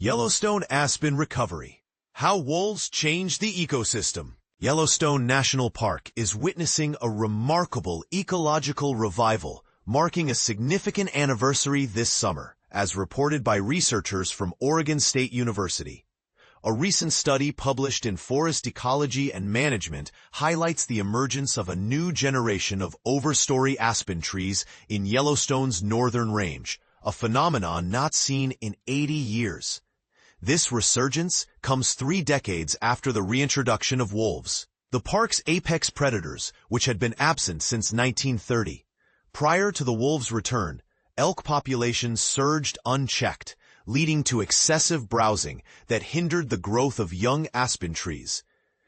Yellowstone Aspen Recovery. How wolves change the ecosystem. Yellowstone National Park is witnessing a remarkable ecological revival, marking a significant anniversary this summer, as reported by researchers from Oregon State University. A recent study published in Forest Ecology and Management highlights the emergence of a new generation of overstory aspen trees in Yellowstone's northern range, a phenomenon not seen in 80 years. This resurgence comes 3 decades after the reintroduction of wolves, the park's apex predators, which had been absent since 1930. Prior to the wolves' return, elk populations surged unchecked, leading to excessive browsing that hindered the growth of young aspen trees.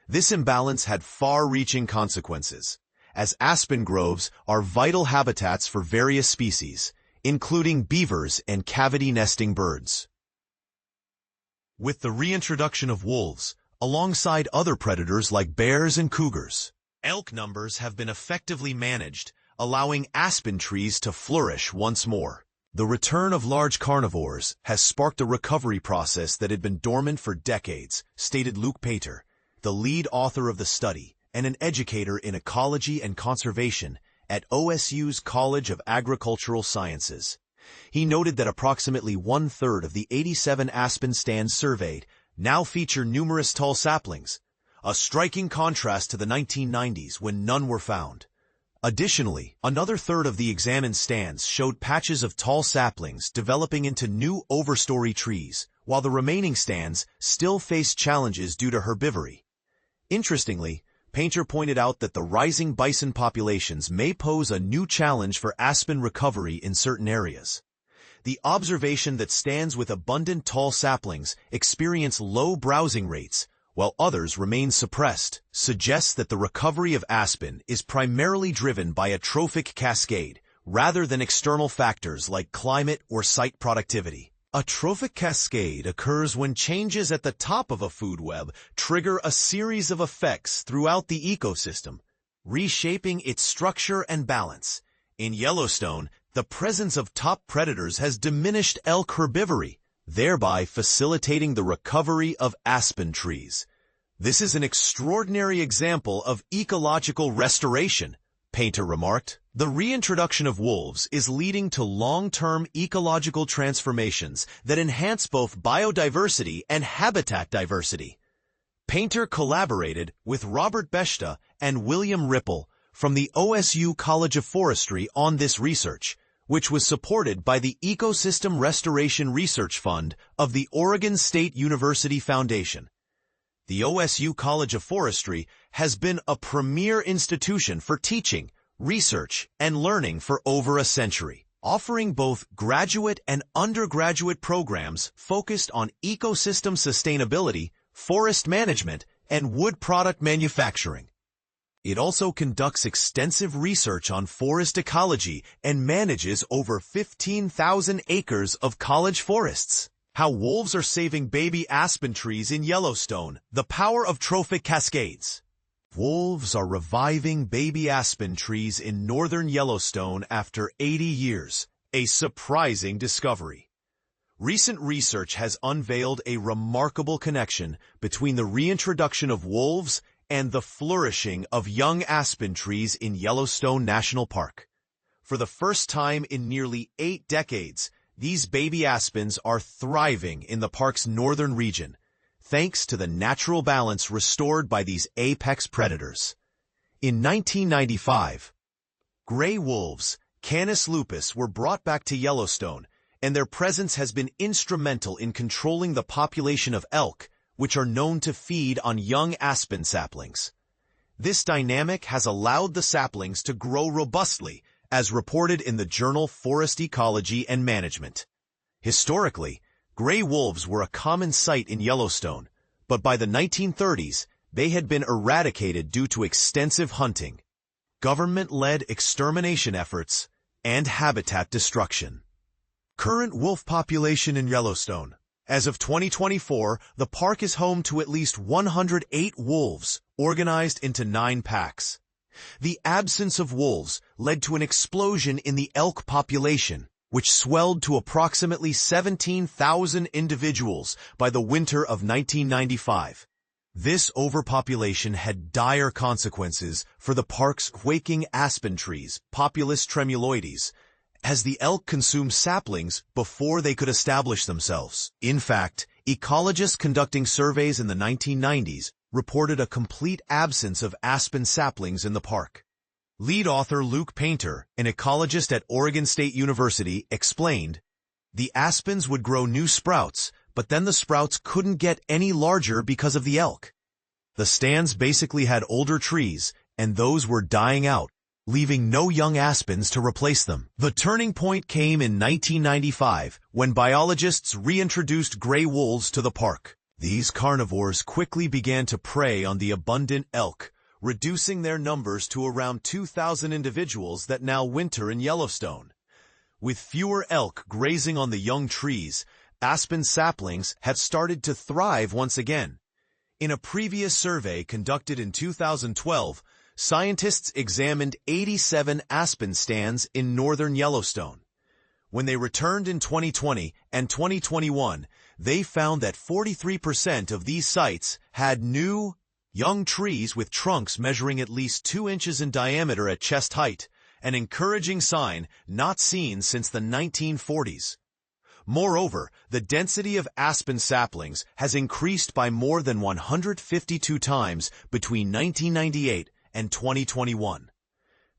This imbalance had far-reaching consequences, as aspen groves are vital habitats for various species, including beavers and cavity-nesting birds. With the reintroduction of wolves, alongside other predators like bears and cougars, elk numbers have been effectively managed, allowing aspen trees to flourish once more. The return of large carnivores has sparked a recovery process that had been dormant for decades, stated Luke Pater, the lead author of the study and an educator in ecology and conservation at OSU's College of Agricultural Sciences. He noted that approximately 1/3 of the 87 aspen stands surveyed now feature numerous tall saplings, a striking contrast to the 1990s when none were found. Additionally, another third of the examined stands showed patches of tall saplings developing into new overstory trees, while the remaining stands still faced challenges due to herbivory. Interestingly, Painter pointed out that the rising bison populations may pose a new challenge for aspen recovery in certain areas. The observation that stands with abundant tall saplings experience low browsing rates, while others remain suppressed, suggests that the recovery of aspen is primarily driven by a trophic cascade, rather than external factors like climate or site productivity. A trophic cascade occurs when changes at the top of a food web trigger a series of effects throughout the ecosystem, reshaping its structure and balance. In Yellowstone, the presence of top predators has diminished elk herbivory, thereby facilitating the recovery of aspen trees. This is an extraordinary example of ecological restoration, Painter remarked. The reintroduction of wolves is leading to long-term ecological transformations that enhance both biodiversity and habitat diversity. Painter collaborated with Robert Beshta and William Ripple from the OSU College of Forestry on this research, which was supported by the Ecosystem Restoration Research Fund of the Oregon State University Foundation. The OSU College of Forestry has been a premier institution for teaching, research, and learning for over a century, offering both graduate and undergraduate programs focused on ecosystem sustainability, forest management, and wood product manufacturing. It also conducts extensive research on forest ecology and manages over 15,000 acres of college forests. How wolves are saving baby aspen trees in Yellowstone, the power of trophic cascades. Wolves are reviving baby aspen trees in northern Yellowstone after 80 years, a surprising discovery. Recent research has unveiled a remarkable connection between the reintroduction of wolves and the flourishing of young aspen trees in Yellowstone National Park. For the first time in nearly 8 decades, these baby aspens are thriving in the park's northern region, thanks to the natural balance restored by these apex predators. In 1995, gray wolves, Canis lupus, were brought back to Yellowstone, and their presence has been instrumental in controlling the population of elk, which are known to feed on young aspen saplings. This dynamic has allowed the saplings to grow robustly, as reported in the journal Forest Ecology and Management. Historically, gray wolves were a common sight in Yellowstone, but by the 1930s, they had been eradicated due to extensive hunting, government-led extermination efforts, and habitat destruction. Current wolf population in Yellowstone. As of 2024, the park is home to at least 108 wolves, organized into 9 packs. The absence of wolves led to an explosion in the elk population, which swelled to approximately 17,000 individuals by the winter of 1995. This overpopulation had dire consequences for the park's quaking aspen trees, Populus tremuloides, as the elk consumed saplings before they could establish themselves. In fact, ecologists conducting surveys in the 1990s reported a complete absence of aspen saplings in the park. Lead author Luke Painter, an ecologist at Oregon State University, explained, "The aspens would grow new sprouts, but then the sprouts couldn't get any larger because of the elk. The stands basically had older trees, and those were dying out, leaving no young aspens to replace them." The turning point came in 1995 when biologists reintroduced gray wolves to the park. These carnivores quickly began to prey on the abundant elk, reducing their numbers to around 2,000 individuals that now winter in Yellowstone. With fewer elk grazing on the young trees, aspen saplings have started to thrive once again. In a previous survey conducted in 2012, scientists examined 87 aspen stands in northern Yellowstone. When they returned in 2020 and 2021, they found that 43% of these sites had new, young trees with trunks measuring at least 2 inches in diameter at chest height, an encouraging sign not seen since the 1940s. Moreover, the density of aspen saplings has increased by more than 152 times between 1998 and 2021.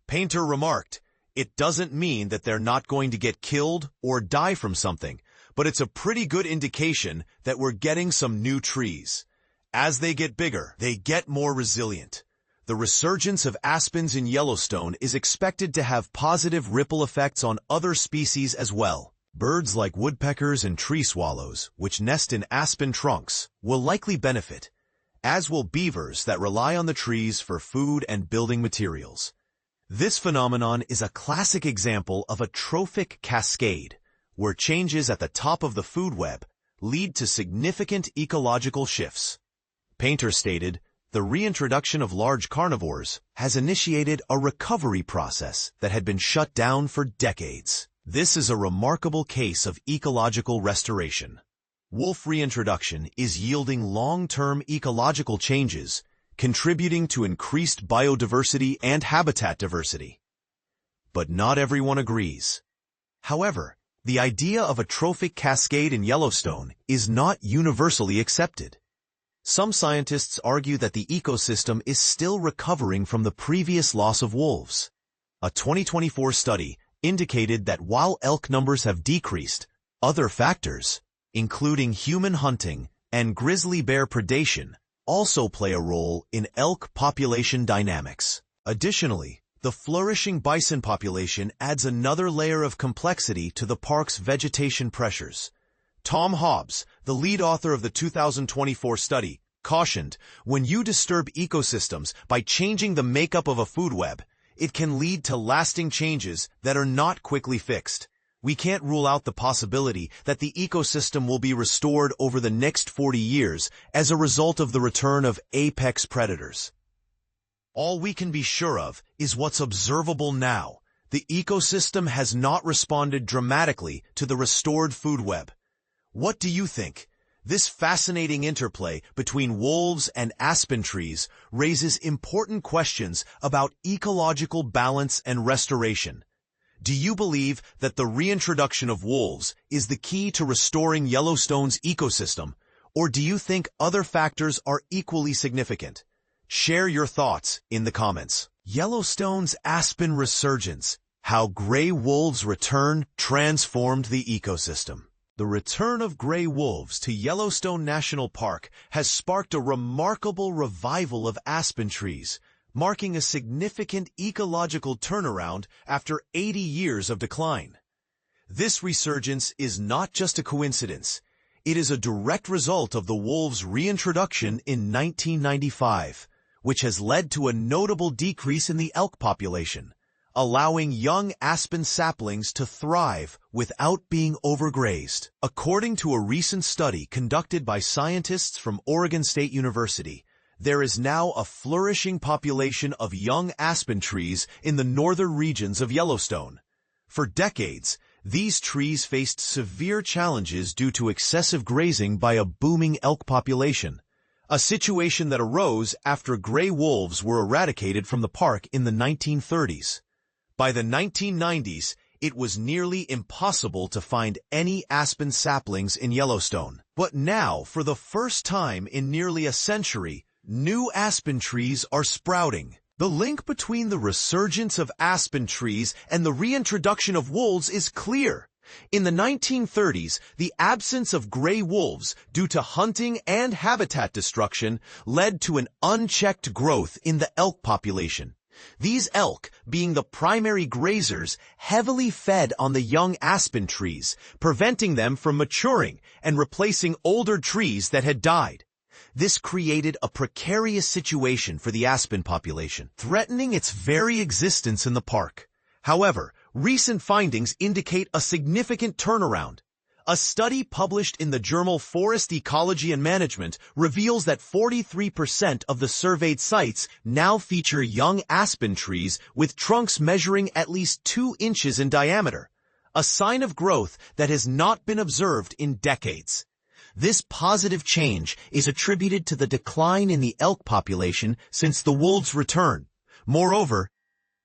Painter remarked, "It doesn't mean that they're not going to get killed or die from something, but it's a pretty good indication that we're getting some new trees. As they get bigger, they get more resilient." The resurgence of aspens in Yellowstone is expected to have positive ripple effects on other species as well. Birds like woodpeckers and tree swallows, which nest in aspen trunks, will likely benefit, as will beavers that rely on the trees for food and building materials. This phenomenon is a classic example of a trophic cascade, where changes at the top of the food web lead to significant ecological shifts. Painter stated, "The reintroduction of large carnivores has initiated a recovery process that had been shut down for decades. This is a remarkable case of ecological restoration. Wolf reintroduction is yielding long-term ecological changes, contributing to increased biodiversity and habitat diversity." But not everyone agrees. However, the idea of a trophic cascade in Yellowstone is not universally accepted. Some scientists argue that the ecosystem is still recovering from the previous loss of wolves. A 2024 study indicated that while elk numbers have decreased, other factors, including human hunting and grizzly bear predation, also play a role in elk population dynamics. Additionally, the flourishing bison population adds another layer of complexity to the park's vegetation pressures. Tom Hobbs, the lead author of the 2024 study, cautioned, "When you disturb ecosystems by changing the makeup of a food web, it can lead to lasting changes that are not quickly fixed. We can't rule out the possibility that the ecosystem will be restored over the next 40 years as a result of the return of apex predators. All we can be sure of is what's observable now. The ecosystem has not responded dramatically to the restored food web." What do you think? This fascinating interplay between wolves and aspen trees raises important questions about ecological balance and restoration. Do you believe that the reintroduction of wolves is the key to restoring Yellowstone's ecosystem, or do you think other factors are equally significant? Share your thoughts in the comments. Yellowstone's aspen resurgence: how gray wolves' return transformed the ecosystem. The return of gray wolves to Yellowstone National Park has sparked a remarkable revival of aspen trees, marking a significant ecological turnaround after 80 years of decline. This resurgence is not just a coincidence. It is a direct result of the wolves' reintroduction in 1995, which has led to a notable decrease in the elk population, allowing young aspen saplings to thrive without being overgrazed. According to a recent study conducted by scientists from Oregon State University, there is now a flourishing population of young aspen trees in the northern regions of Yellowstone. For decades, These trees faced severe challenges due to excessive grazing by a booming elk population, a situation that arose after gray wolves were eradicated from the park in the 1930s. By the 1990s, it was nearly impossible to find any aspen saplings in Yellowstone. But now, for the first time in nearly a century, new aspen trees are sprouting. The link between the resurgence of aspen trees and the reintroduction of wolves is clear. In the 1930s, the absence of gray wolves due to hunting and habitat destruction led to an unchecked growth in the elk population. These elk, being the primary grazers, heavily fed on the young aspen trees, preventing them from maturing and replacing older trees that had died. This created a precarious situation for the aspen population, threatening its very existence in the park. However, recent findings indicate a significant turnaround. A study published in the journal Forest Ecology and Management reveals that 43% of the surveyed sites now feature young aspen trees with trunks measuring at least 2 inches in diameter, a sign of growth that has not been observed in decades. This positive change is attributed to the decline in the elk population since the wolves' return. Moreover,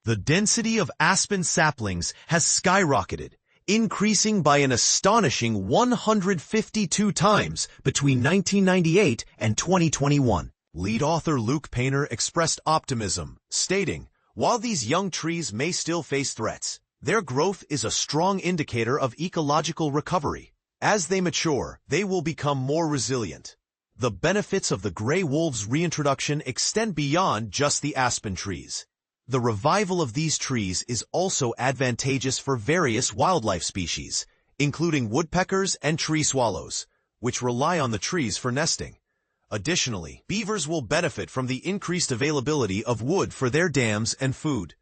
the density of aspen saplings has skyrocketed, increasing by an astonishing 152 times between 1998 and 2021. Lead author Luke Painter expressed optimism, stating, "While these young trees may still face threats, their growth is a strong indicator of ecological recovery. As they mature, they will become more resilient." The benefits of the gray wolves' reintroduction extend beyond just the aspen trees. The revival of these trees is also advantageous for various wildlife species, including woodpeckers and tree swallows, which rely on the trees for nesting. Additionally, beavers will benefit from the increased availability of wood for their dams and food.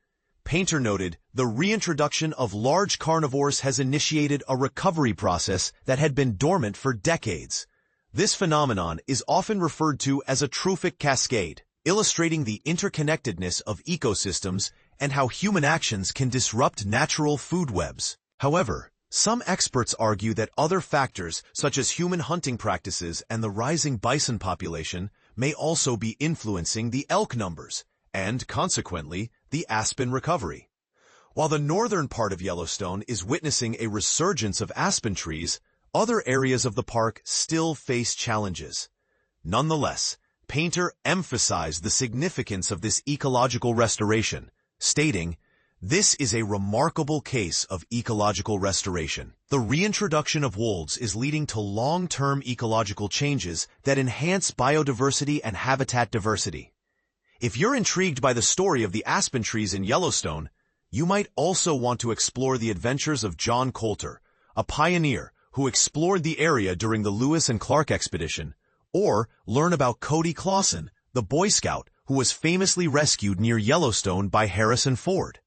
Painter noted, the reintroduction of large carnivores has initiated a recovery process that had been dormant for decades. This phenomenon is often referred to as a trophic cascade, illustrating the interconnectedness of ecosystems and how human actions can disrupt natural food webs. However, some experts argue that other factors, such as human hunting practices and the rising bison population, may also be influencing the elk numbers, and consequently, the aspen recovery. While the northern part of Yellowstone is witnessing a resurgence of aspen trees, other areas of the park still face challenges. Nonetheless, Painter emphasized the significance of this ecological restoration, stating, "This is a remarkable case of ecological restoration. The reintroduction of wolves is leading to long-term ecological changes that enhance biodiversity and habitat diversity." If you're intrigued by the story of the aspen trees in Yellowstone, you might also want to explore the adventures of John Coulter, a pioneer who explored the area during the Lewis and Clark expedition, or learn about Cody Clausen, the Boy Scout who was famously rescued near Yellowstone by Harrison Ford.